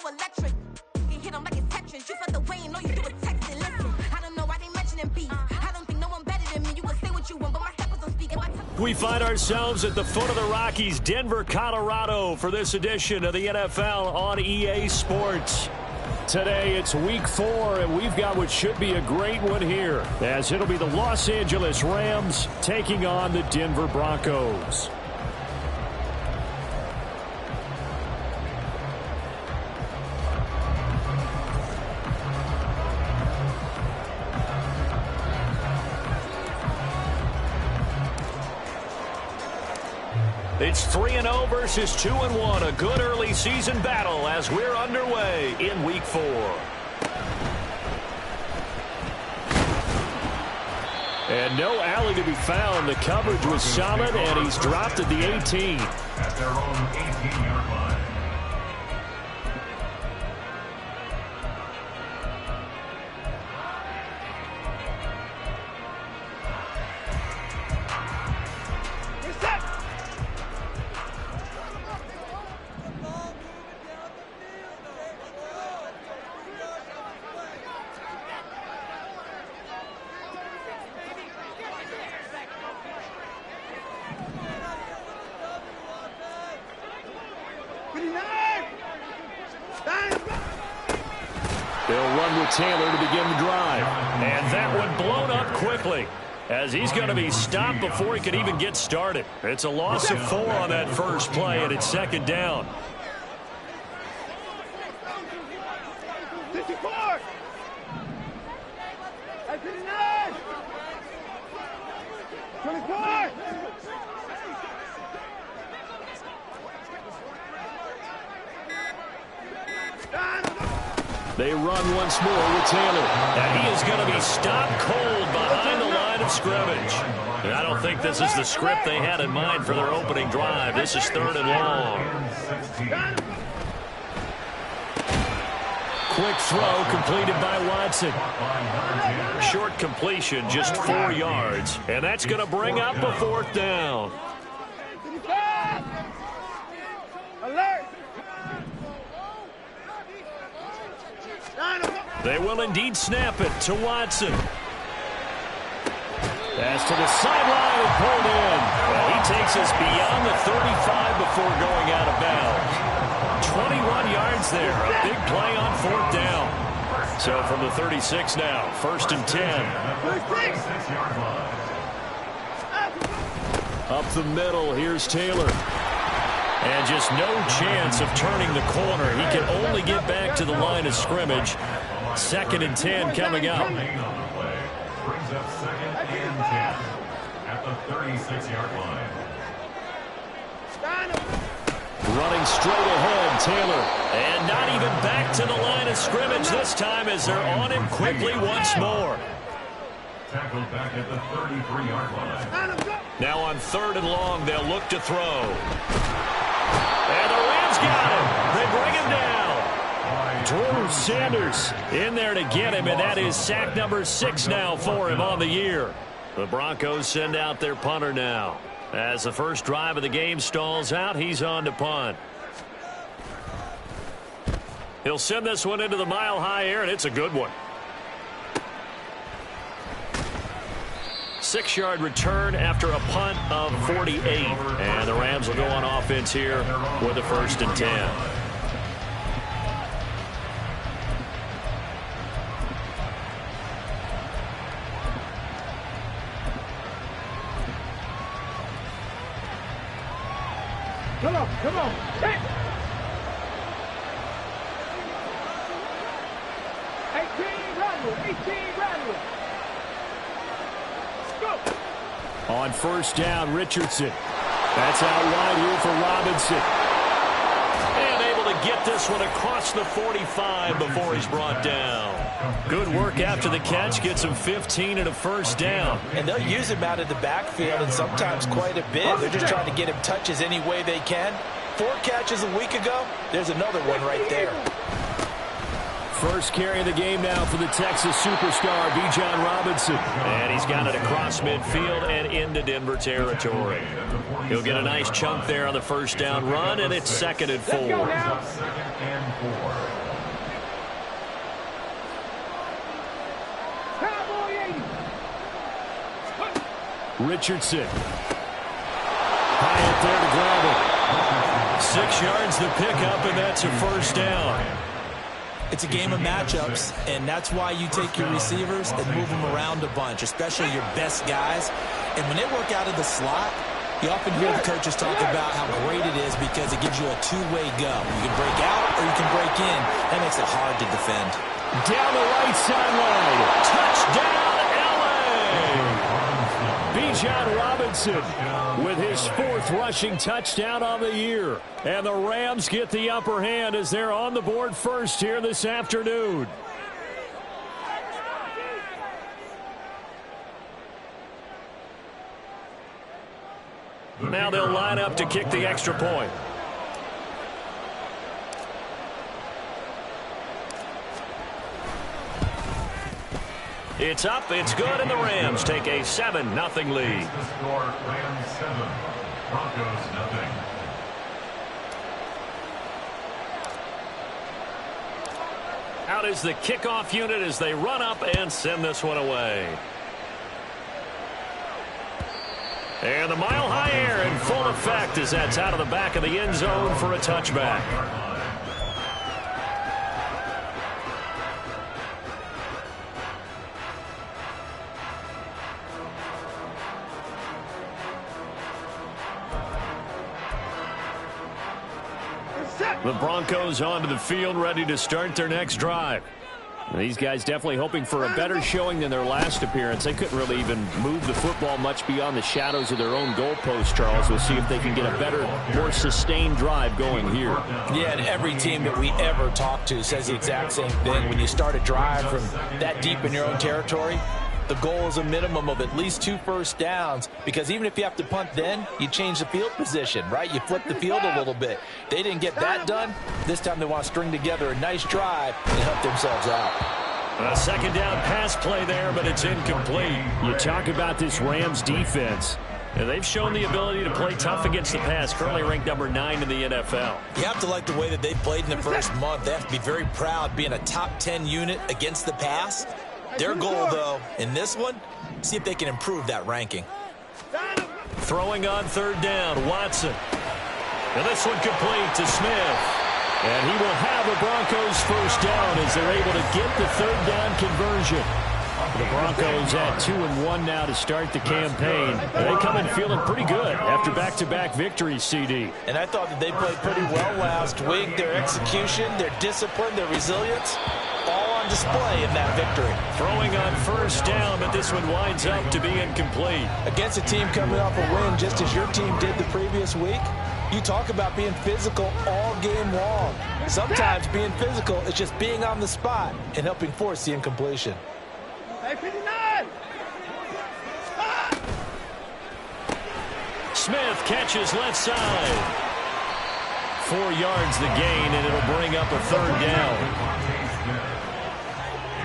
electric. You hit him like it's Tetris. You felt the way, know you do a text and listen. I don't know why they mentioning beef. I don't think no one better than me. You can say what you want, but my step was on speak. We find ourselves at the foot of the Rockies, Denver, Colorado, for this edition of the NFL on EA Sports. Today, it's week 4, and we've got what should be a great one here, as it'll be the Los Angeles Rams taking on the Denver Broncos. It's 3-0 versus 2-1. A good early season battle as we're underway in week 4. And no alley to be found. The coverage was solid, and he's dropped at the 18. At their own 18-yard line. They'll run with Taylor to begin the drive. And that one blown up quickly, as he's going to be stopped before he could even get started. It's a loss of 4 on that first play, and it's second down. 54! 24! They run once more with Taylor. And he is going to be stopped cold behind the line of scrimmage. And I don't think this is the script they had in mind for their opening drive. This is 3rd and long. Quick throw completed by Watson. Short completion, just 4 yards. And that's going to bring up a 4th down. Alert! They will indeed snap it to Watson. Pass to the sideline and pulled in. Well, he takes us beyond the 35 before going out of bounds. 21 yards there. A big play on 4th down. So from the 36 now, 1st and 10. Up the middle, here's Taylor. And just no chance of turning the corner. He can only get back to the line of scrimmage. 2nd and 10 coming up. Brings up 2nd and 10 at the 36-yard line. Running straight ahead, Taylor. And not even back to the line of scrimmage this time as they're on him quickly once more. Tackled back at the 33-yard line. Now on 3rd and long, they'll look to throw. And the Rams got him. They bring him down. Drew Sanders in there to get him, and that is sack number 6 now for him on the year. The Broncos send out their punter now. As the first drive of the game stalls out, he's on to punt. He'll send this one into the mile-high air, and it's a good one. 6-yard return after a punt of 48. And the Rams will go on offense here with a 1st and 10. Come on. Hey. 18 Radwood. Go. On 1st down, Richardson. That's out wide here for Robinson. And able to get this one across the 45 before he's brought down. Good work after the catch. Gets him 15 and a 1st down. And they'll use him out of the backfield and sometimes quite a bit. They're just trying to get him touches any way they can. 4 catches a week ago. There's another one right there. First carry of the game now for the Texas superstar, Bijan Robinson. And he's got it across midfield and into Denver territory. He'll get a nice chunk there on the first down run, and it's 2nd and 4. Richardson. High up there to grab it. 6 yards to pick up, and that's a first down. It's a game of matchups, and that's why you take your receivers and move them around a bunch, especially your best guys. And when they work out of the slot, you often hear the coaches talk about how great it is because it gives you a two-way go. You can break out or you can break in. That makes it hard to defend. Down the right sideline. Touchdown, L.A. Bijan Robinson with his 4th rushing touchdown on the year. And the Rams get the upper hand as they're on the board first here this afternoon. Now they'll line up to kick the extra point. It's up, it's good, and the Rams take a 7-0 lead. The score, Rams 7, Broncos 0. Out is the kickoff unit as they run up and send this one away. And the mile-high air in full effect as that's out of the back of the end zone for a touchback. The Broncos onto the field, ready to start their next drive. These guys definitely hoping for a better showing than their last appearance. They couldn't really even move the football much beyond the shadows of their own goalpost, Charles. We'll see if they can get a better, more sustained drive going here. Yeah, and every team that we ever talk to says the exact same thing. When you start a drive from that deep in your own territory, the goal is a minimum of at least 2 first downs, because even if you have to punt then, you change the field position, right? You flip the field a little bit. They didn't get that done. This time they want to string together a nice drive and help themselves out. A 2nd down pass play there, but it's incomplete. You talk about this Rams defense. And they've shown the ability to play tough against the pass, currently ranked number 9 in the NFL. You have to like the way that they played in the first month. They have to be very proud being a top 10 unit against the pass. Their goal, though, in this one, see if they can improve that ranking. Throwing on 3rd down, Watson. And this one complete to Smith. And he will have the Broncos first down as they're able to get the 3rd down conversion. The Broncos at 2-1 now to start the campaign. They come in feeling pretty good after back-to-back victories, CD. And I thought that they played pretty well last week. Their execution, their discipline, their resilience, all on display in that victory. Throwing on 1st down, but this one winds up to be incomplete. Against a team coming off a win just as your team did the previous week, you talk about being physical all game long. Sometimes being physical is just being on the spot and helping force the incompletion. Smith catches left side. 4 yards the gain, and it'll bring up a 3rd down.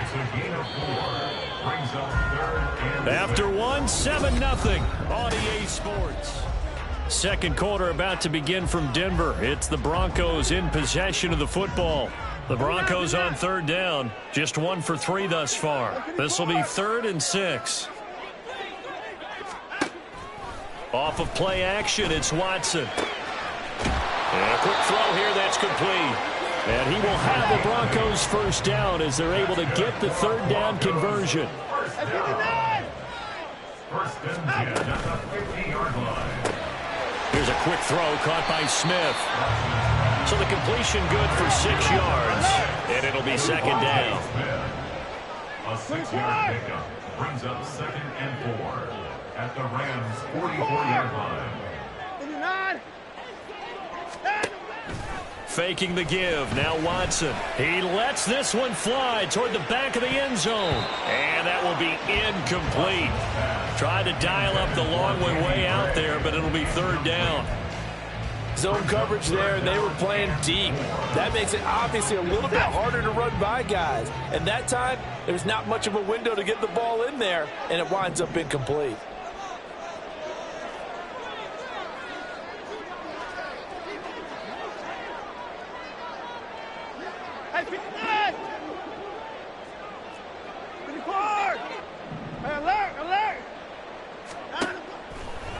It's a gain of 4. Brings up 3rd and After 1, 7-0 on EA Sports. 2nd quarter about to begin from Denver. It's the Broncos in possession of the football. The Broncos on 3rd down. Just 1 for 3 thus far. This will be 3rd and 6. Off of play action, it's Watson. And a quick throw here, that's complete. And he will have the Broncos first down as they're able to get the 3rd down conversion. First and 10 at the 50-yard line. Here's a quick throw caught by Smith. So the completion good for 6 yards, and it'll be 2nd down. A 6-yard pickup brings up 2nd and 4 at the Rams' 44-yard line. Faking the give, now Watson. He lets this one fly toward the back of the end zone, and that will be incomplete. Tried to dial up the long way out there, but it'll be 3rd down. zone coverage there, and they were playing deep. That makes it obviously a little bit harder to run by guys. And that time, there's not much of a window to get the ball in there, and it winds up incomplete. Hey, 59! 54! Hey, alert, alert!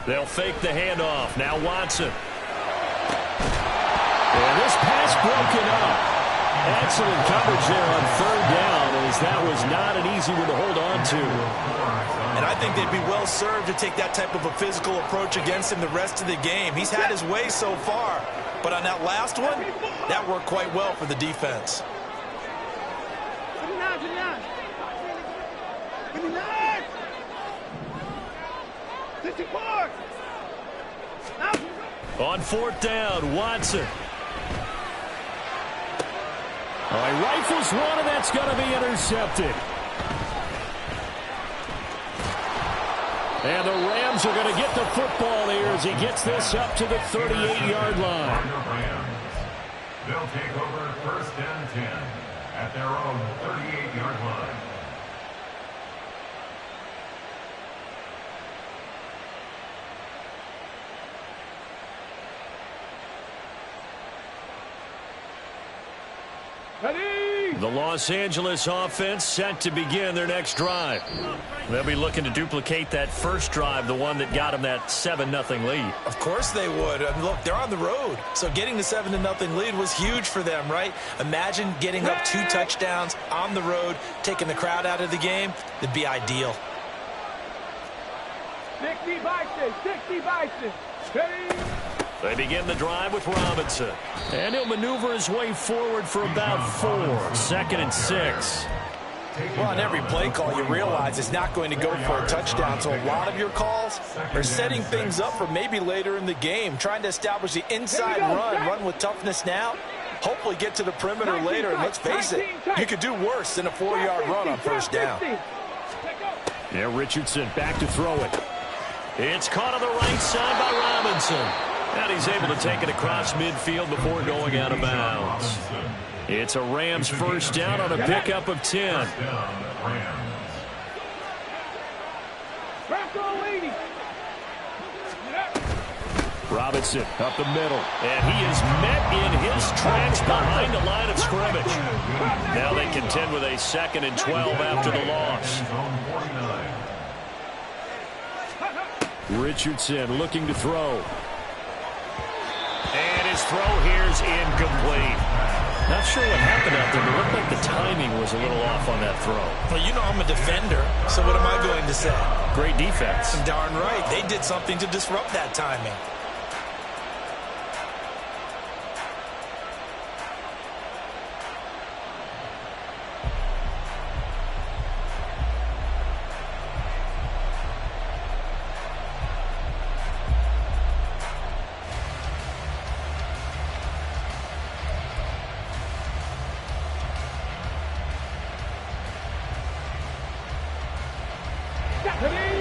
They'll fake the handoff. Now Watson. And this pass broken up. Excellent coverage there on third down, as that was not an easy one to hold on to. And I think they'd be well served to take that type of a physical approach against him the rest of the game. He's had his way so far, but on that last one, that worked quite well for the defense. 59, 59! 59! 64! On fourth down, Watson. All right, rifles one, and that's going to be intercepted. And the Rams are going to get the football here as he gets this up to the 38-yard line. They'll take over first and 10 at their own 38-yard line. The Los Angeles offense set to begin their next drive. They'll be looking to duplicate that first drive, the one that got them that 7-0 lead. Of course they would. I mean, look, they're on the road. So getting the 7-0 lead was huge for them, right? Imagine getting up 2 touchdowns on the road, taking the crowd out of the game. That'd be ideal. 60 Bison, 60 Bison. Ready? They begin the drive with Robinson. And he'll maneuver his way forward for about 4. 2nd and 6. Well, on every play call, you realize it's not going to go for a touchdown. So a lot of your calls are setting things up for maybe later in the game, trying to establish the inside run with toughness now, hopefully get to the perimeter later. And let's face it, you could do worse than a 4-yard run on first down. Yeah, Richardson back to throw it. It's caught on the right side by Robinson. And he's able to take it across midfield before going out of bounds. It's a Rams first down on a pickup of 10. Robinson up the middle. And he is met in his tracks behind the line of scrimmage. Now they contend with a 2nd and 12 after the loss. Richardson looking to throw. And his throw here is incomplete. Not sure what happened out there, but it looked like the timing was a little off on that throw. Well, you know I'm a defender, so what am I going to say? Great defense. Darn right. They did something to disrupt that timing.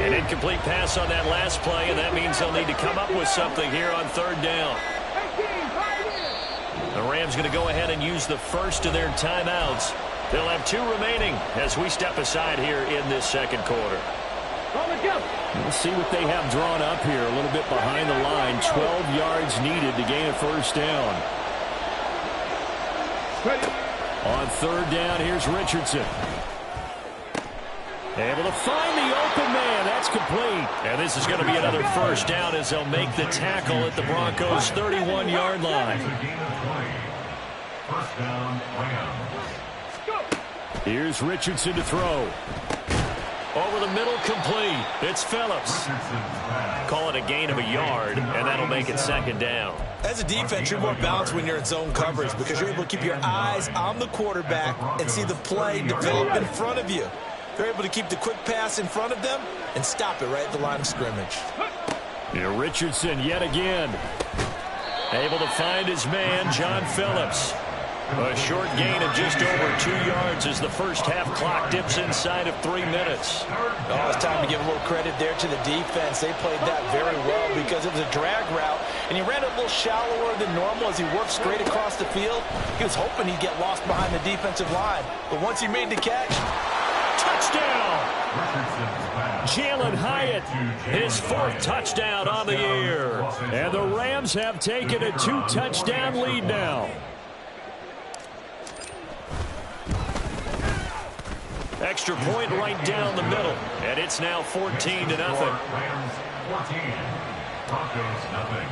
An incomplete pass on that last play, and that means they'll need to come up with something here on third down. The Rams going to go ahead and use the first of their timeouts. They'll have 2 remaining as we step aside here in this second quarter. We'll see what they have drawn up here, a little bit behind the line. 12 yards needed to gain a first down. On third down, here's Richardson. Able to find the open man. That's complete. And this is going to be another first down as they'll make the tackle at the Broncos' 31-yard line. First down, Rams. Here's Richardson to throw. Over the middle, complete. It's Phillips. Call it a gain of a yard, and that'll make it 2nd down. As a defense, you're more balanced when you're in zone coverage because you're able to keep your eyes on the quarterback and see the play develop in front of you. They're able to keep the quick pass in front of them and stop it right at the line of scrimmage. Yeah, Richardson yet again. Able to find his man, John Phillips. A short gain of just over 2 yards as the first half clock dips inside of 3 minutes. Oh, it's time to give a little credit there to the defense. They played that very well because it was a drag route, and he ran a little shallower than normal as he worked straight across the field. He was hoping he'd get lost behind the defensive line, but once he made the catch, touchdown! Jalen Hyatt, his 4th touchdown on the year. And the Rams have taken a 2-touchdown lead now. Extra point right down the middle, and it's now 14-0. Rams 14, Broncos nothing.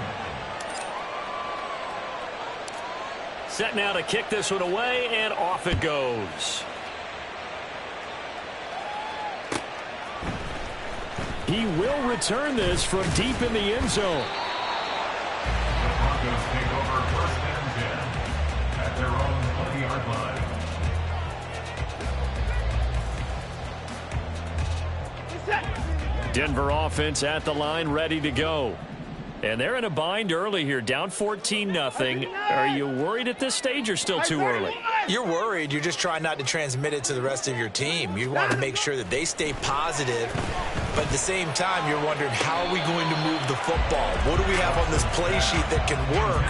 Set now to kick this one away, and off it goes. He will return this from deep in the end zone. The Broncos take over 1st and 10 at their own 20-yard line. Denver offense at the line, ready to go. And they're in a bind early here, down 14-0. Are you worried at this stage or still too early? you're worried. You're just trying not to transmit it to the rest of your team. You want to make sure that they stay positive, but at the same time, you're wondering, how are we going to move the football? What do we have on this play sheet that can work?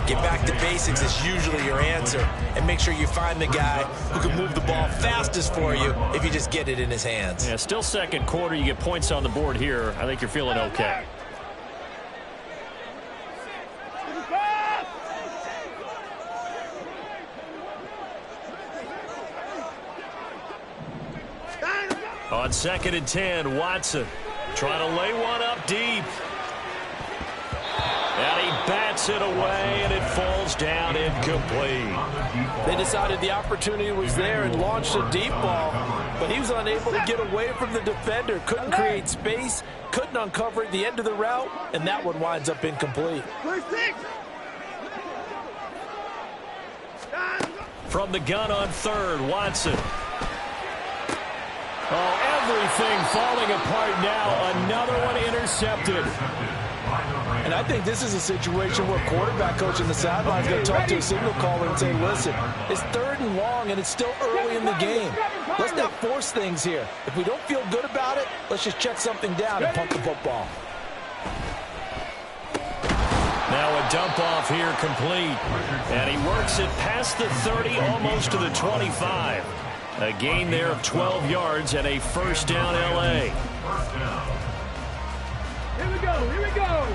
Get back to basics is usually your answer, and make sure you find the guy who can move the ball fastest for you if you just get it in his hands. Yeah, still second quarter. You get points on the board here. I think you're feeling okay. On 2nd and 10, Watson trying to lay one up deep. And he bats it away, and it falls down incomplete. They decided the opportunity was there and launched a deep ball, but he was unable to get away from the defender. Couldn't create space, couldn't uncover at the end of the route, and that one winds up incomplete. From the gun on 3rd, Watson. Oh, everything falling apart now. Another one intercepted. And I think this is a situation where quarterback coach in the sideline is going to talk to a signal caller and say, listen, it's 3rd and long, and it's still early in the game. Let's not force things here. If we don't feel good about it, let's just check something down and punt the football. Now a dump off here complete. And he works it past the 30, almost to the 25. A gain there of 12 yards and a first down, L.A. Here we go, here we go.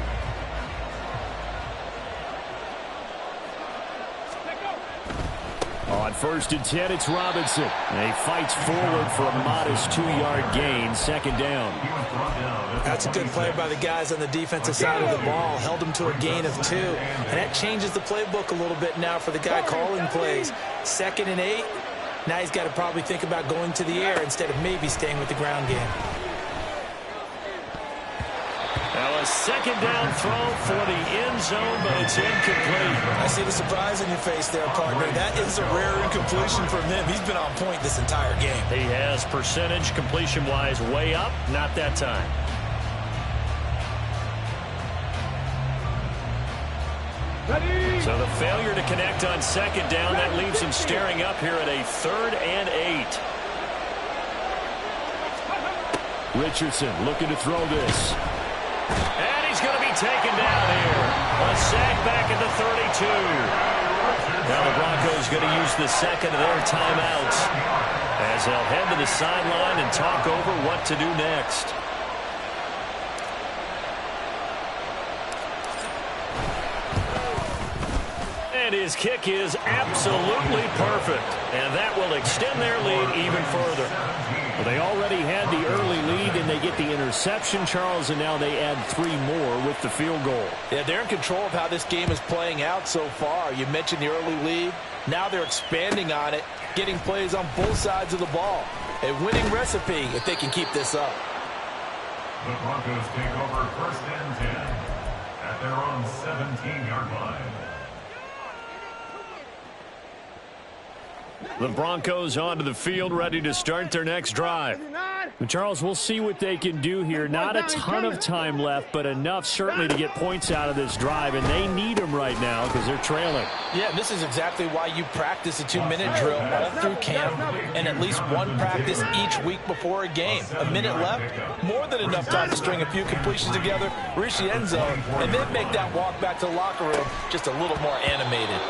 On 1st and 10, it's Robinson. And he fights forward for a modest 2-yard gain, 2nd down. That's a good play by the guys on the defensive side of the ball. Held them to a gain of 2. And that changes the playbook a little bit now for the guy calling plays. 2nd and 8. Now he's got to probably think about going to the air instead of maybe staying with the ground game. Now a 2nd down throw for the end zone, but it's incomplete. I see the surprise in your face there, partner. That is a rare incompletion from him. He's been on point this entire game. He has percentage completion-wise way up, not that time. So the failure to connect on 2nd down, that leaves him staring up here at a 3rd and 8. Richardson looking to throw this. And he's going to be taken down here. A sack back at the 32. Now the Broncos going to use the second of their timeouts as they'll head to the sideline and talk over what to do next. And his kick is absolutely perfect. And that will extend their lead even further. Well, they already had the early lead, and they get the interception, Charles, and now they add 3 more with the field goal. Yeah, they're in control of how this game is playing out so far. You mentioned the early lead. Now they're expanding on it, getting plays on both sides of the ball. A winning recipe if they can keep this up. The Broncos take over 1st and 10 at their own 17-yard line. The Broncos onto the field, ready to start their next drive. Charles, we'll see what they can do here. Not a ton of time left, but enough certainly to get points out of this drive, and they need them right now because they're trailing. Yeah, this is exactly why you practice a 2-minute drill all through camp and at least one practice each week before a game. A minute left, more than enough time to string a few completions together, reach the end zone, and then make that walk back to the locker room just a little more animated.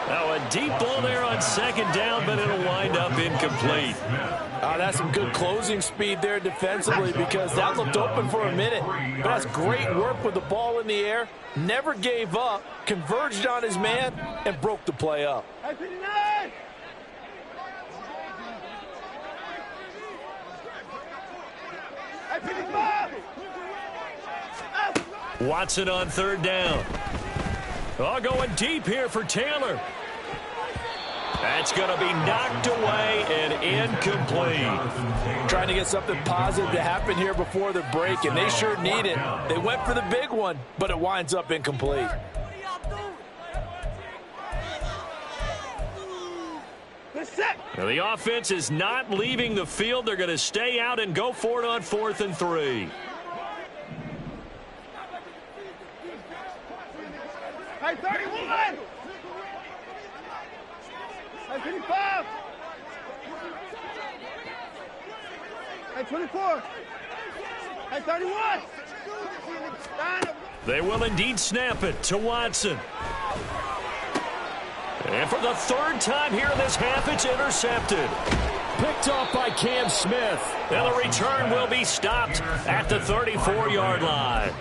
Now a deep ball there on second down, but it'll wind up incomplete. That's some good closing speed there defensively because that looked open for a minute. But that's great work with the ball in the air. Never gave up, converged on his man, and broke the play up. Watson on third down. Oh, going deep here for Taylor. That's going to be knocked away and incomplete. Trying to get something positive to happen here before the break, and they sure need it. They went for the big one, but it winds up incomplete. Now the offense is not leaving the field. They're going to stay out and go for it on 4th and 3. Hey, 31! Hey, 25! Hey, 24! Hey, 31! They will indeed snap it to Watson. And for the third time here in this half, it's intercepted. Picked off by Cam Smith. And the return will be stopped at the 34-yard line.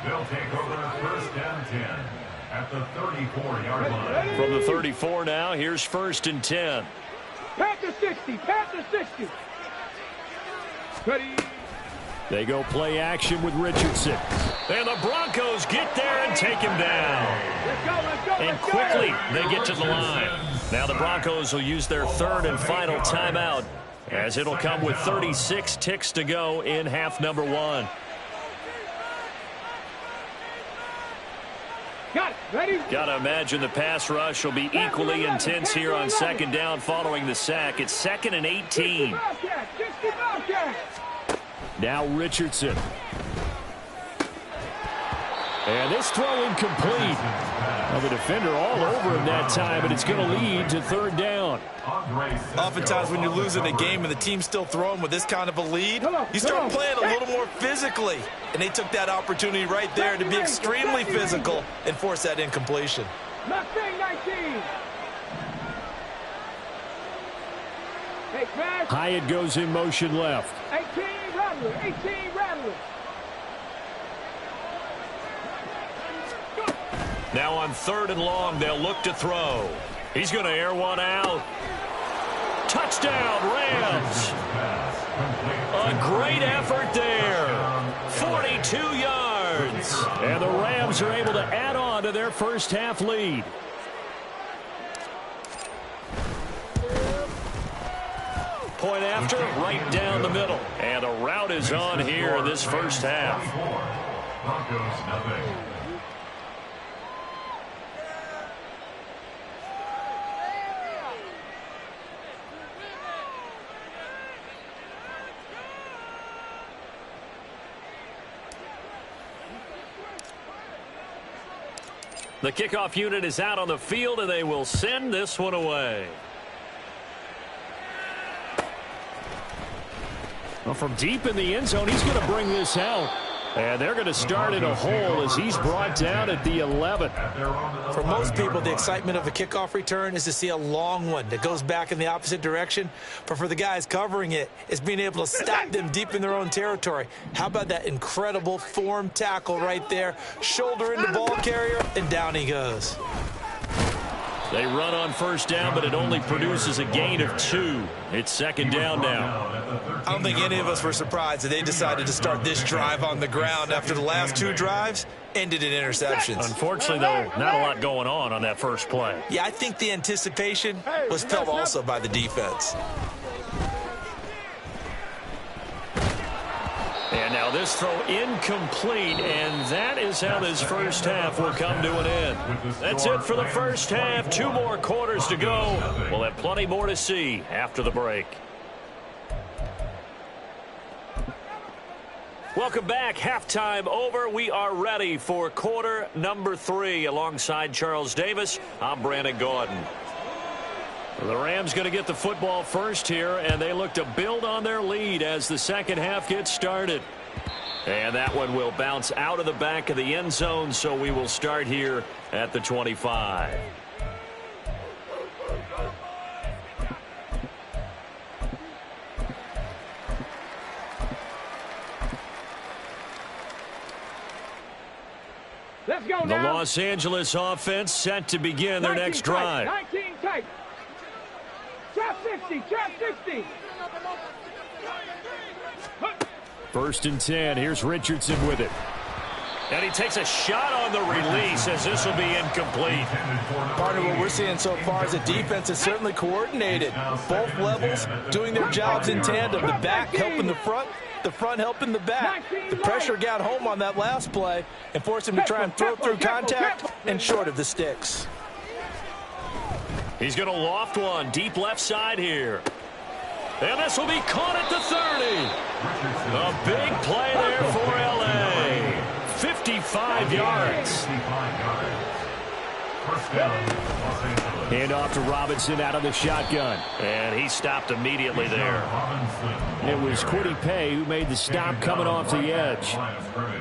They'll take over 1st and 10 at the 34-yard line. From the 34 now, here's 1st and 10. Panther 60! Panther 60! Ready? They go play action with Richardson. And the Broncos get there and take him down. Let's go, let's go, And quickly, they get to the line. Now the Broncos will use their 3rd and final timeout, as it'll come with 36 ticks to go in half number 1. Got it. Ready? Gotta imagine the pass rush will be equally intense here on 2nd down following the sack. It's 2nd and 18. Now Richardson. And this throw incomplete. Well, the defender all over him that time, but it's going to lead to 3rd down. Oftentimes when you're losing a game and the team's still throwing with this kind of a lead, you start playing a little more physically. And they took that opportunity right there to be extremely physical and force that incompletion. Mustang 19. Hey, Crash. Hyatt goes in motion left. 18 Rattler. 18 Rattler. Now on 3rd and long, they'll look to throw. He's going to air one out. Touchdown, Rams. A great effort there. 42 yards. And the Rams are able to add on to their first half lead. Point after, right down the middle. And a rout is on here in this first half. Broncos nothing. The kickoff unit is out on the field, and they will send this one away. Well, from deep in the end zone, he's going to bring this out. And they're going to start in a hole as he's brought down at the 11. For most people, the excitement of a kickoff return is to see a long one that goes back in the opposite direction. But for the guys covering it, it's being able to stop them deep in their own territory. How about that incredible form tackle right there? Shoulder into ball carrier, and down he goes. They run on 1st down, but it only produces a gain of 2. It's 2nd down now. I don't think any of us were surprised that they decided to start this drive on the ground after the last 2 drives ended in interceptions. Unfortunately, though, not a lot going on that first play. Yeah, I think the anticipation was felt also by the defense. And now this throw incomplete, and that is how this first half will come to an end. That's it for the first half. 2 more quarters to go. We'll have plenty more to see after the break. Welcome back. Halftime over. We are ready for quarter number 3. Alongside Charles Davis, I'm Brandon Gordon. The Rams going to get the football first here, and they look to build on their lead as the second half gets started. And that one will bounce out of the back of the end zone, so we will start here at the 25. Let's go The now. Los Angeles offense set to begin their next drive. 19 tight. Trap 60. Trap 60. First and 10. Here's Richardson with it. And he takes a shot on the release as this will be incomplete. Part of what we're seeing so far is the defense is certainly coordinated. Both levels doing their jobs in tandem. The back helping the front helping the back. The pressure got home on that last play and forced him to try and throw through contact and short of the sticks. He's going to loft one deep left side here. And this will be caught at the 30. A big play there for L.A. 55 yards. First down, Los Angeles. Hand off to Robinson out of the shotgun. And he stopped immediately there. It was Kwity Paye who made the stop coming off the edge.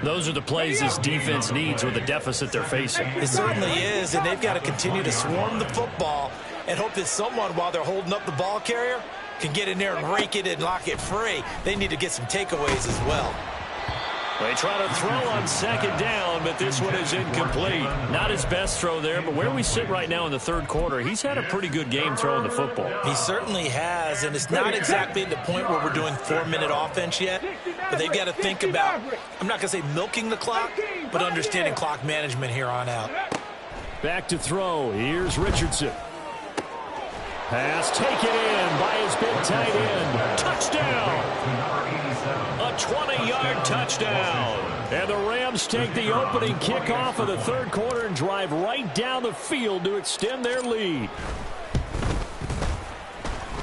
Those are the plays this defense needs with the deficit they're facing. It certainly is, and they've got to continue to swarm the football and hope that someone, while they're holding up the ball carrier, can get in there and rake it and lock it free. They need to get some takeaways as well. They try to throw on second down, but this one is incomplete. Not his best throw there, but where we sit right now in the third quarter, he's had a pretty good game throwing the football. He certainly has, and it's not exactly at the point where we're doing 4-minute offense yet, but they've got to think about, I'm not going to say milking the clock, but understanding clock management here on out. Back to throw. Here's Richardson. Pass taken in by his big tight end. Touchdown! A 20-yard touchdown. And the Rams take the opening kickoff of the third quarter and drive right down the field to extend their lead.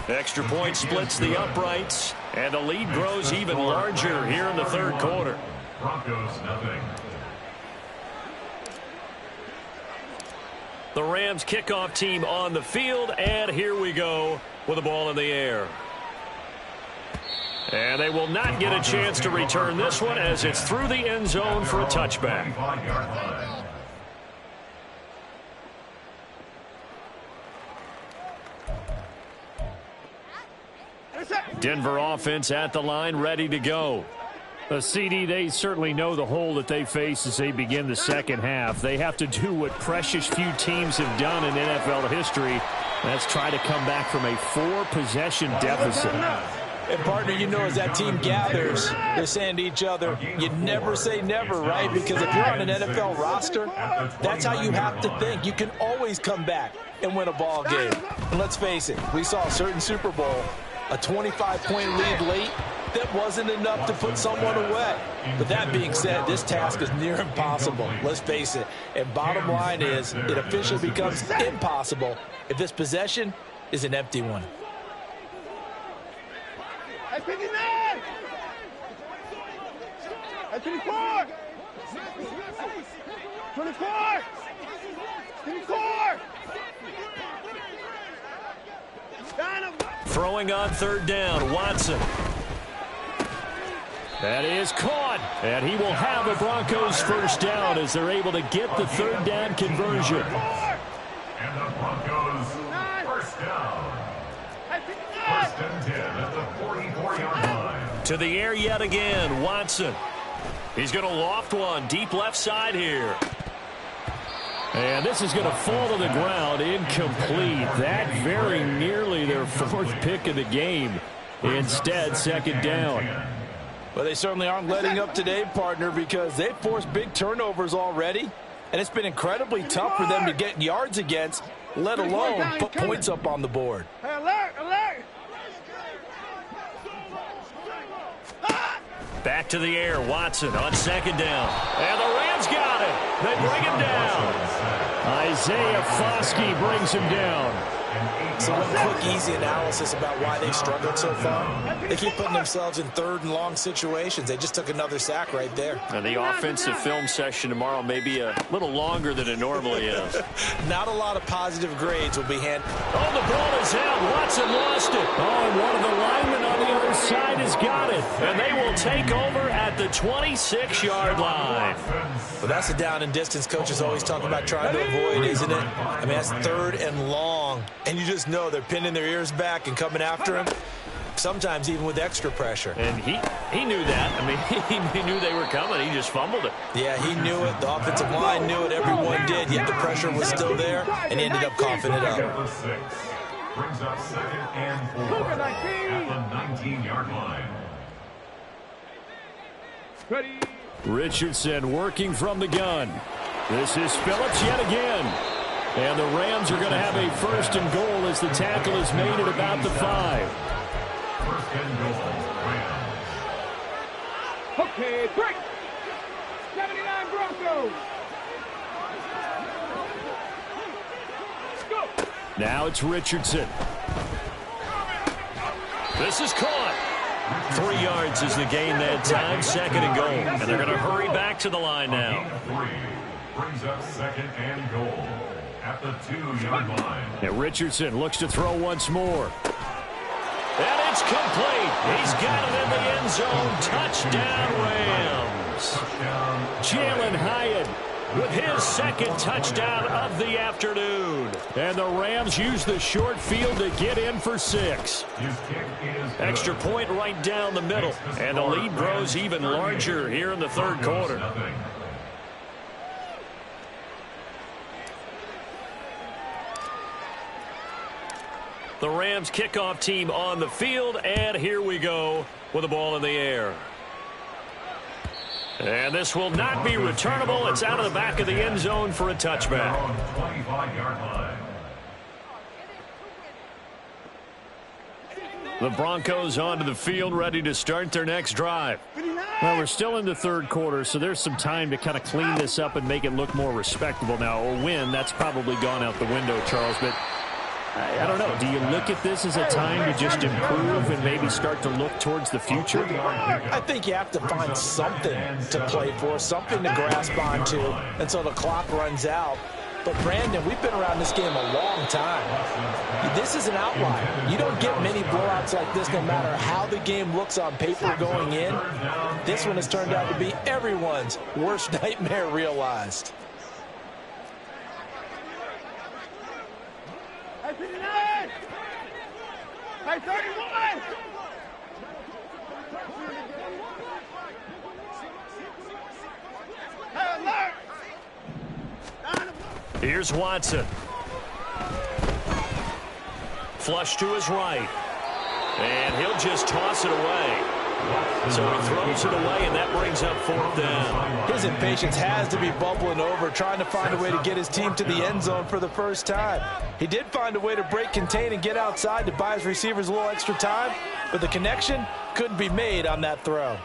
Extra point splits the uprights, and the lead grows even larger here in the third quarter. Broncos, nothing. The Rams kickoff team on the field, and here we go with the ball in the air. And they will not get a chance to return this one as it's through the end zone for a touchback. Denver offense at the line, ready to go. CD, they certainly know the hole that they face as they begin the second half. They have to do what precious few teams have done in NFL history. That's try to come back from a 4-possession deficit. And, partner, you know, as that team gathers, they're saying to each other, you never say never, right? Because if you're on an NFL roster, that's how you have to think. You can always come back and win a ball game. And let's face it, we saw a certain Super Bowl, a 25-point lead late. That wasn't enough to put someone away. But that being said, this task is near impossible. Let's face it. And bottom line is, it officially becomes impossible if this possession is an empty one. 59! 24! 24! 24! Throwing on third down, Watson. That is caught, and he will have the Broncos first down as they're able to get the third down conversion. And the Broncos first down. First and 10 at the 44-yard line. To the air yet again, Watson. He's going to loft one deep left side here. And this is going to fall to the ground, incomplete. That very nearly their fourth pick of the game. Instead, second down. Well, they certainly aren't letting up today, partner, because they've forced big turnovers already, and it's been incredibly tough for them to get yards against, let alone put points up on the board. Alert! Alert! Back to the air, Watson on second down. And the Rams got it. They bring him down. Isaiah Foskey brings him down. So one quick, easy analysis about why they've struggled so far. They keep putting themselves in third and long situations. They just took another sack right there. And the offensive film session tomorrow may be a little longer than it normally is. Not a lot of positive grades will be handed. Oh, the ball is out. Watson lost it. Oh, and one of the linemen on the other side has got it. And they will take over at the 26-yard line. Well, that's the down and distance coaches always talk about trying to avoid, isn't it? I mean, that's third and long. And you just know they're pinning their ears back and coming after him, sometimes even with extra pressure. And he knew that. I mean, he knew they were coming. He just fumbled it. Yeah, he knew it. The offensive line knew it. Everyone did. Yet the pressure was still there, and he ended up coughing it up. Brings up 2nd and 4 at the 19-yard line. Ready. Richardson working from the gun. This is Phillips yet again. And the Rams are going to have a 1st and goal as the tackle is made at about the 5. 1st and goal, Rams. Okay, break. 79 Broncos. Go. Now it's Richardson. This is caught. 3 yards is the gain that time. 2nd and goal. And they're going to hurry back to the line now. 3 brings up 2nd and goal at the 2-yard line. And Richardson looks to throw once more. And it's complete. He's got it in the end zone. Touchdown, Rams. Jalen Hyatt with his 2nd touchdown of the afternoon. And the Rams use the short field to get in for 6. His kick is good. Extra point right down the middle. And the lead grows even larger here in the 3rd quarter. The Rams kickoff team on the field, and here we go with the ball in the air. And this will not be returnable. It's out of the back of the end zone for a touchback. 25-yard line. The Broncos onto the field, ready to start their next drive. Well, we're still in the 3rd quarter, so there's some time to kind of clean this up and make it look more respectable. Now, a win, that's probably gone out the window, Charles, but I don't know. Do you look at this as a time to just improve and maybe start to look towards the future? I think you have to find something to play for, something to grasp onto until the clock runs out. But, Brandon, we've been around this game a long time. This is an outlier. You don't get many blowouts like this no matter how the game looks on paper going in. This one has turned out to be everyone's worst nightmare realized. Hey, 59. Hey, 31. Hey, alert. Here's Watson. Flush to his right. And he'll just toss it away. So he throws it away, and that brings up 4th down. His impatience has to be bubbling over, trying to find a way to get his team to the end zone for the first time. He did find a way to break contain and get outside to buy his receivers a little extra time, but the connection couldn't be made on that throw.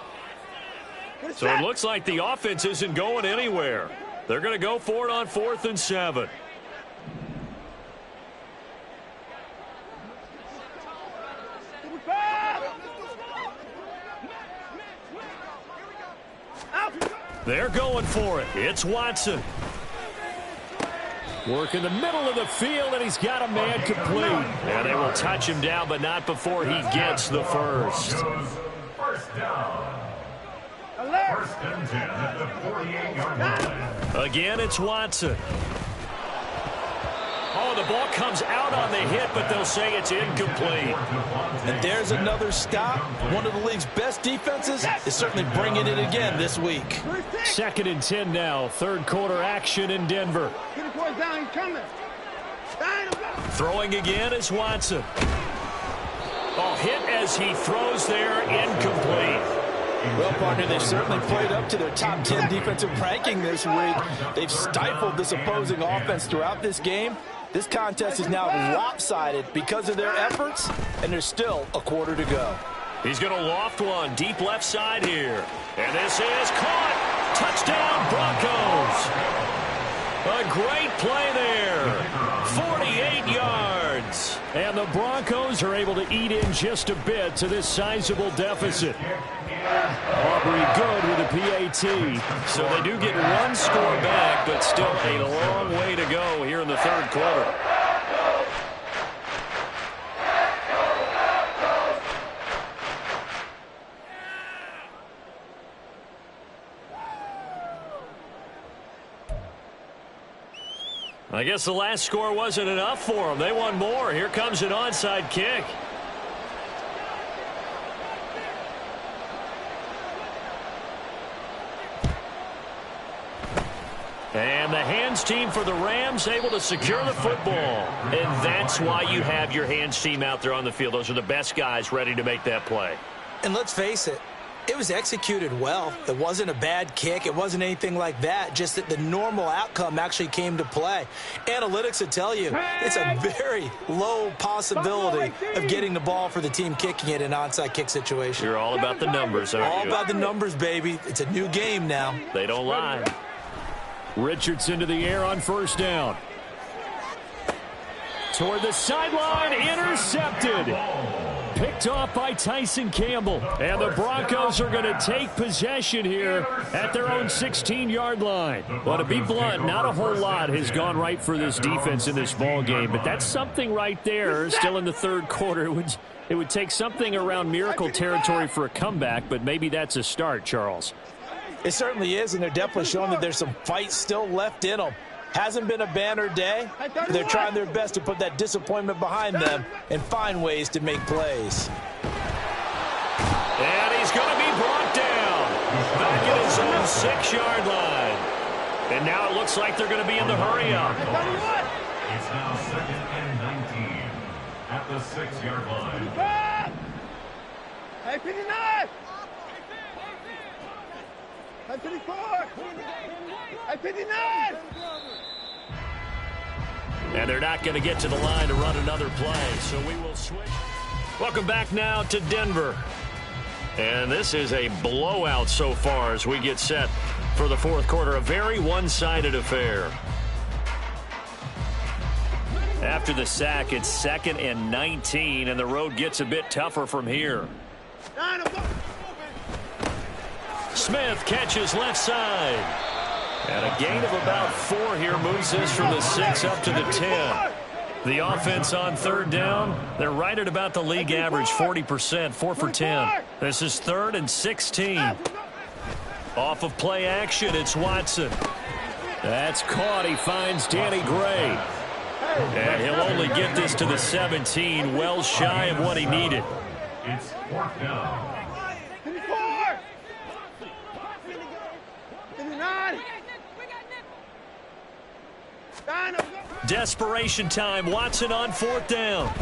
So it looks like the offense isn't going anywhere. They're going to go for it on 4th and 7. They're going for it. It's Watson. Work in the middle of the field, and he's got a man complete. And they will touch him down, but not before he gets the first. First down. 1st and 10 at the 48-yard line. Again, it's Watson. Oh, the ball comes out on the hit, but they'll say it's incomplete. And there's another stop. One of the league's best defenses is certainly bringing it again this week. 2nd and 10 now. 3rd quarter action in Denver. Down, he's coming. Throwing again is Watson. Oh, hit as he throws there, incomplete. Well, partner, they've certainly played up to their top 10 defensive ranking this week. They've stifled this opposing offense throughout this game. This contest is now lopsided because of their efforts, and there's still a quarter to go. He's going to loft one deep left side here. And this is caught. Touchdown, Broncos. A great play there. 48 yards. And the Broncos are able to eat in just a bit to this sizable deficit. Aubrey good with a PAT. So they do get one score back, but still a long way to go here in the third quarter. I guess the last score wasn't enough for them. They won more. Here comes an onside kick. And the hands team for the Rams able to secure the football. And that's why you have your hands team out there on the field. Those are the best guys ready to make that play. And let's face it, it was executed well. It wasn't a bad kick. It wasn't anything like that. Just that the normal outcome actually came to play. Analytics will tell you it's a very low possibility of getting the ball for the team kicking it in an onside kick situation. You're all about the numbers, aren't you? All about the numbers, baby. It's a new game now. They don't lie. Richardson to the air on first down. Toward the sideline, intercepted. Picked off by Tyson Campbell. And the Broncos are going to take possession here at their own 16-yard line. Well, to be blunt, not a whole lot has gone right for this defense in this ball game, but that's something right there. Still in the third quarter. It would take something around miracle territory for a comeback, but maybe that's a start, Charles. It certainly is, and they're definitely showing that there's some fight still left in them. Hasn't been a banner day. They're trying their best to put that disappointment behind them and find ways to make plays. And he's going to be brought down back at his own 6-yard line. And now it looks like they're going to be in the hurry-up. It's now 2nd and 19 at the 6-yard line. Hey, 59! Hey, 54! Hey, 59! And they're not going to get to the line to run another play, so we will switch. Welcome back now to Denver. And this is a blowout so far as we get set for the fourth quarter. A very one-sided affair. After the sack, it's 2nd and 19, and the road gets a bit tougher from here. Smith catches left side. And a gain of about 4 here moves this from the 6 up to the 10. The offense on third down, they're right at about the league average, 40%, 4 for 10. This is 3rd and 16. Off of play action, it's Watson. That's caught. He finds Danny Gray. And he'll only get this to the 17, well shy of what he needed. It's 4th down. 54! 59! Desperation time. Watson on 4th down.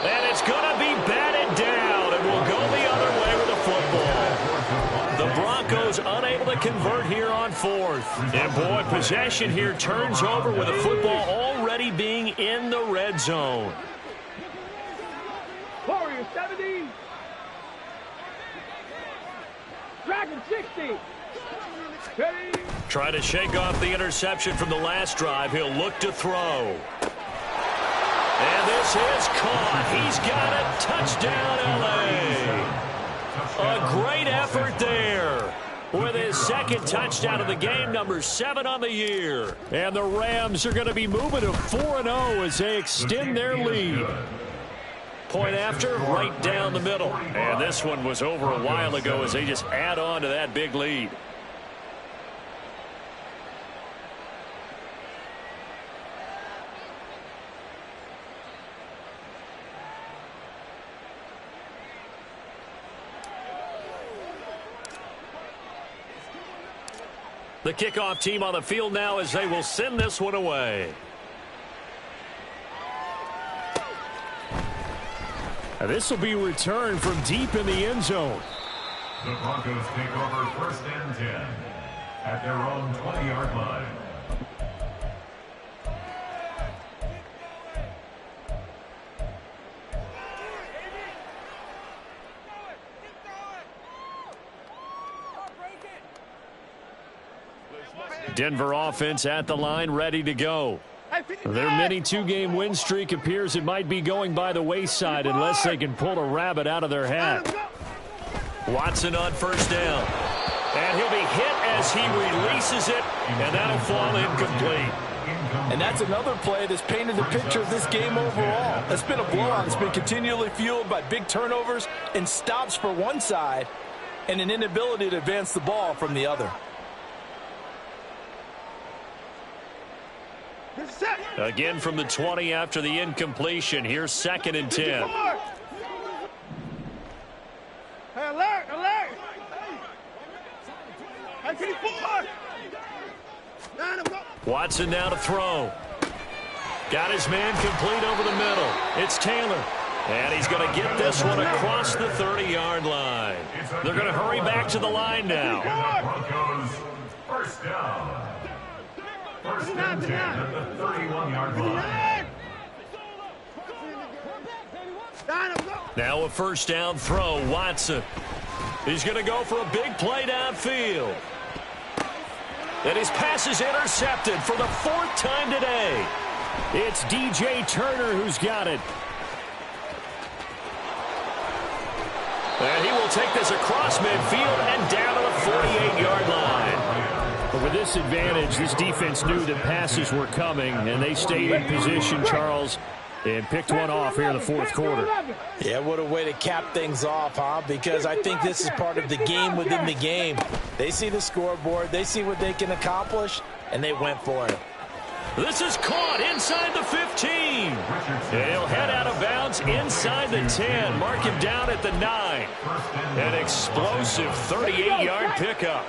And it's going to be batted down, and we'll go the other way with the football. The Broncos unable to convert here on 4th. And, boy, possession here turns over with the football already being in the red zone. Warrior 70. Dragon 60. Ready. Try to shake off the interception from the last drive. He'll look to throw. And this is caught. He's got it. Touchdown, L.A. A great effort there with his 2nd touchdown of the game, number 7 on the year. And the Rams are going to be moving to 4-0 as they extend their lead. Point after, right down the middle. And this one was over a while ago as they just add on to that big lead. The kickoff team on the field now as they will send this one away. And this will be returned from deep in the end zone. The Broncos take over 1st and 10 at their own 20-yard line. Denver offense at the line, ready to go. Hey, Their mini two-game win streak appears it might be going by the wayside unless they can pull a rabbit out of their hat. Watson on first down. And he'll be hit as he releases it, and that'll fall incomplete. And that's another play that's painted the picture of this game overall. It's been a blowout. It's been continually fueled by big turnovers and stops for one side and an inability to advance the ball from the other. Again from the 20 after the incompletion. Here's 2nd and 10. Hey, alert, alert! Hey, 54! Watson now to throw. Got his man complete over the middle. It's Taylor. And he's going to get this one across the 30-yard line. They're going to hurry back to the line now. Broncos first down. First and 10 at the 31-yard line. Now a first down throw. Watson. He's going to go for a big play downfield. And his pass is intercepted for the 4th time today. It's DJ Turner who's got it. And he will take this across midfield and down to the 48-yard line. But with this advantage, this defense knew that passes were coming, and they stayed in position, Charles, and picked one off here in the 4th quarter. Yeah, what a way to cap things off, huh? Because I think this is part of the game within the game. They see the scoreboard, they see what they can accomplish, and they went for it. This is caught inside the 15. And he'll head out of bounds inside the 10. Mark him down at the 9. An explosive 38-yard pickup.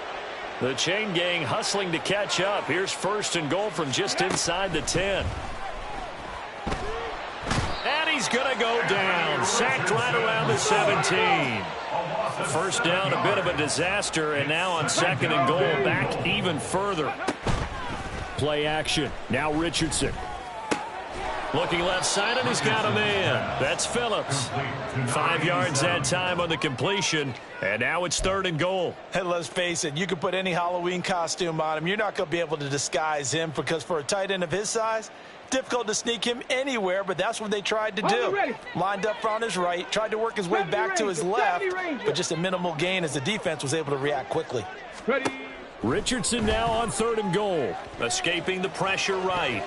The chain gang hustling to catch up. Here's 1st and goal from just inside the 10. And he's going to go down. Sacked right around the 17. First down, a bit of a disaster, and now on 2nd and goal, back even further. Play action. Now Richardson. Looking left side, and he's got a man. That's Phillips. 5 yards that time on the completion, and now it's 3rd and goal. Hey, let's face it, you can put any Halloween costume on him. You're not going to be able to disguise him because for a tight end of his size, difficult to sneak him anywhere, but that's what they tried to do. Lined up on his right, tried to work his way back to his left, but just a minimal gain as the defense was able to react quickly. Richardson now on 3rd and goal. Escaping the pressure right.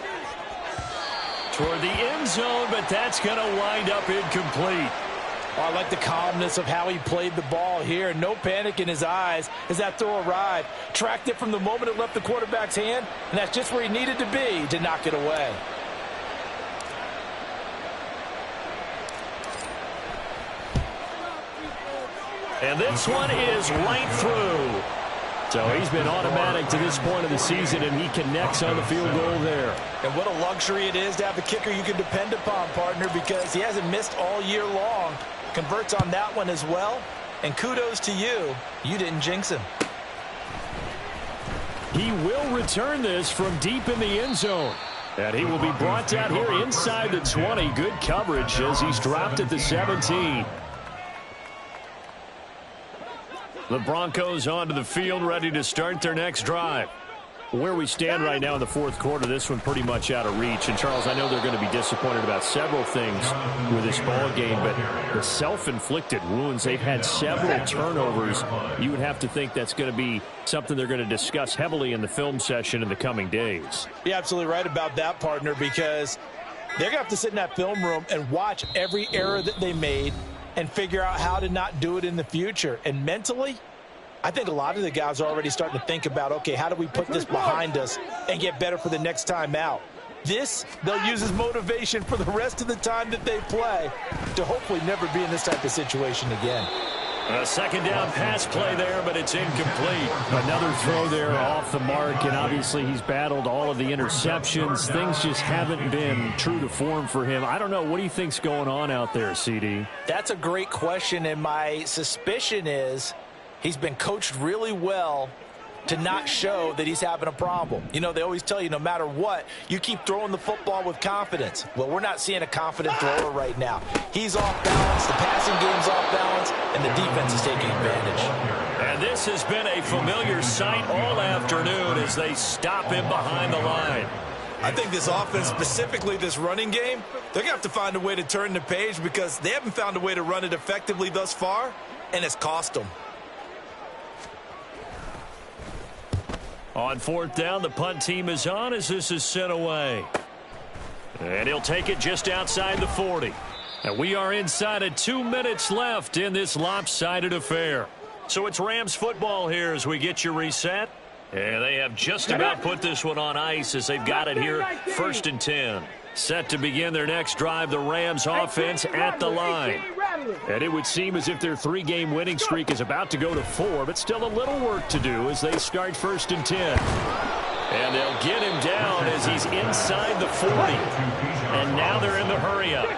Toward the end zone, but that's going to wind up incomplete. Oh, I like the calmness of how he played the ball here. No panic in his eyes as that throw arrived. Tracked it from the moment it left the quarterback's hand, and that's just where he needed to be to knock it away. And this one is right through. So he's been automatic to this point of the season, and he connects on the field goal there. And what a luxury it is to have a kicker you can depend upon, partner, because he hasn't missed all year long. Converts on that one as well. And kudos to you. You didn't jinx him. He will return this from deep in the end zone. And he will be brought down here inside the 20. Good coverage as he's dropped at the 17. The Broncos onto the field, ready to start their next drive. Where we stand right now in the 4th quarter, this one pretty much out of reach. And, Charles, I know they're going to be disappointed about several things with this ball game, but the self-inflicted wounds, they've had several turnovers. You would have to think that's going to be something they're going to discuss heavily in the film session in the coming days. You're absolutely right about that, partner, because they're going to have to sit in that film room and watch every error that they made and figure out how to not do it in the future. And mentally, I think a lot of the guys are already starting to think about, okay, how do we put this behind us and get better for the next time out? This, they'll use as motivation for the rest of the time that they play to hopefully never be in this type of situation again. A 2nd down pass play there, but it's incomplete. Another throw there off the mark, and obviously he's battled all of the interceptions. Things just haven't been true to form for him. I don't know. What do you think's going on out there, CD? That's a great question, and my suspicion is he's been coached really well to not show that he's having a problem. You know, they always tell you no matter what, you keep throwing the football with confidence. Well, we're not seeing a confident thrower right now. He's off balance, the passing game's off balance, and the defense is taking advantage. And this has been a familiar sight all afternoon as they stop him behind the line. I think this offense, specifically this running game, they're going to have to find a way to turn the page because they haven't found a way to run it effectively thus far, and it's cost them. On fourth down, the punt team is on as this is sent away. And he'll take it just outside the 40. And we are inside of 2 minutes left in this lopsided affair. So it's Rams football here as we get you reset. And they have just about put this one on ice as they've got it here, 1st and 10. Set to begin their next drive, the Rams offense at the line. And it would seem as if their 3-game winning streak is about to go to 4, but still a little work to do as they start 1st and 10. And they'll get him down as he's inside the 40. And now they're in the hurry-up.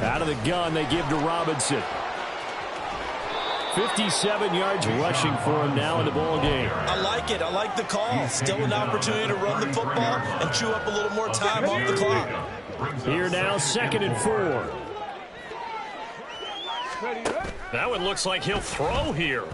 Out of the gun, they give to Robinson. 57 yards rushing for him now in the ball game. I like it. I like the call. Still an opportunity to run the football and chew up a little more time off the clock. Here now, 2nd and 4. That one looks like he'll throw here.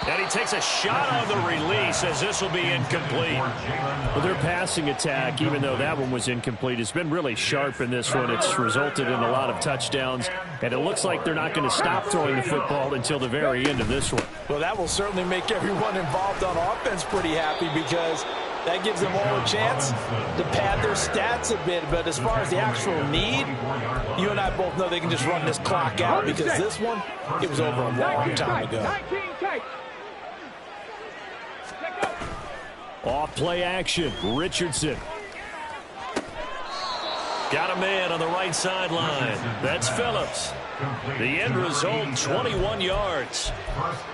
And he takes a shot on the release as this will be incomplete. Well, their passing attack, even though that one was incomplete, has been really sharp in this one. It's resulted in a lot of touchdowns, and it looks like they're not going to stop throwing the football until the very end of this one. Well, that will certainly make everyone involved on offense pretty happy because that gives them all a chance to pad their stats a bit. But as far as the actual need, you and I both know they can just run this clock out because this one, it was over a long time ago. Off play action, Richardson. Got a man on the right sideline. That's Phillips. The end result, 21 yards.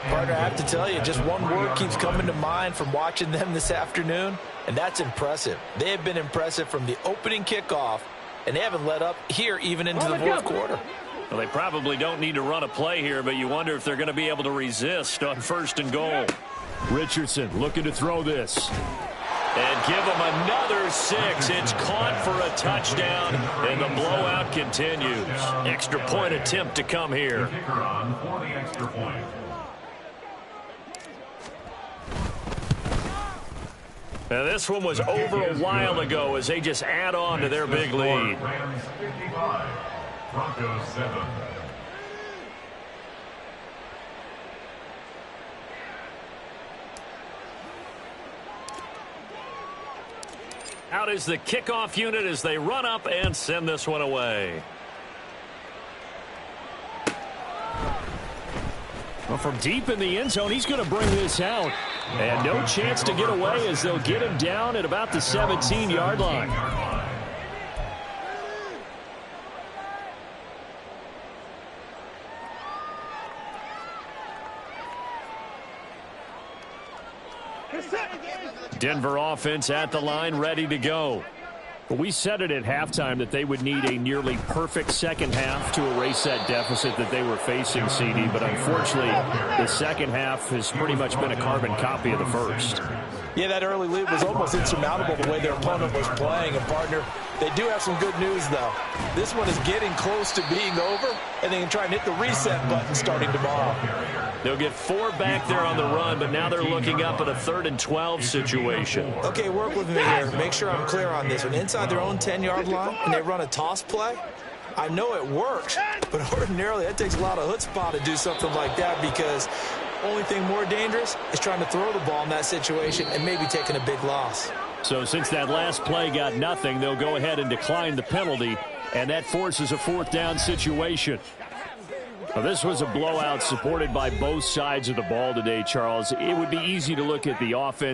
Partner, I have to tell you, just one word keeps coming to mind from watching them this afternoon, and that's impressive. They have been impressive from the opening kickoff, and they haven't let up here even into the fourth quarter. Well, they probably don't need to run a play here, but you wonder if they're going to be able to resist on 1st and goal. Richardson looking to throw this. And give him another 6. It's caught for a touchdown, and the blowout continues. Extra point attempt to come here. Now this one was over a while ago as they just add on to their big lead. Rams 55, Broncos 7. Out is the kickoff unit as they run up and send this one away. Well, from deep in the end zone, he's going to bring this out. And no chance to get away as they'll get him down at about the 17-yard line. Denver offense at the line, ready to go. But we said it at halftime that they would need a nearly perfect second half to erase that deficit that they were facing, CD. But unfortunately, the second half has pretty much been a carbon copy of the first. Yeah, that early lead was almost insurmountable the way their opponent was playing. And, partner, they do have some good news, though. This one is getting close to being over, and they can try and hit the reset button starting tomorrow. They'll get 4 back there on the run, but now they're looking up at a 3rd and 12 situation. Okay, work with me here. Make sure I'm clear on this. When inside their own 10-yard line and they run a toss play, I know it works, but ordinarily that takes a lot of chutzpah to do something like that because only thing more dangerous is trying to throw the ball in that situation and maybe taking a big loss. So since that last play got nothing, they'll go ahead and decline the penalty, and that forces a 4th down situation. Well, this was a blowout supported by both sides of the ball today, Charles. It would be easy to look at the offense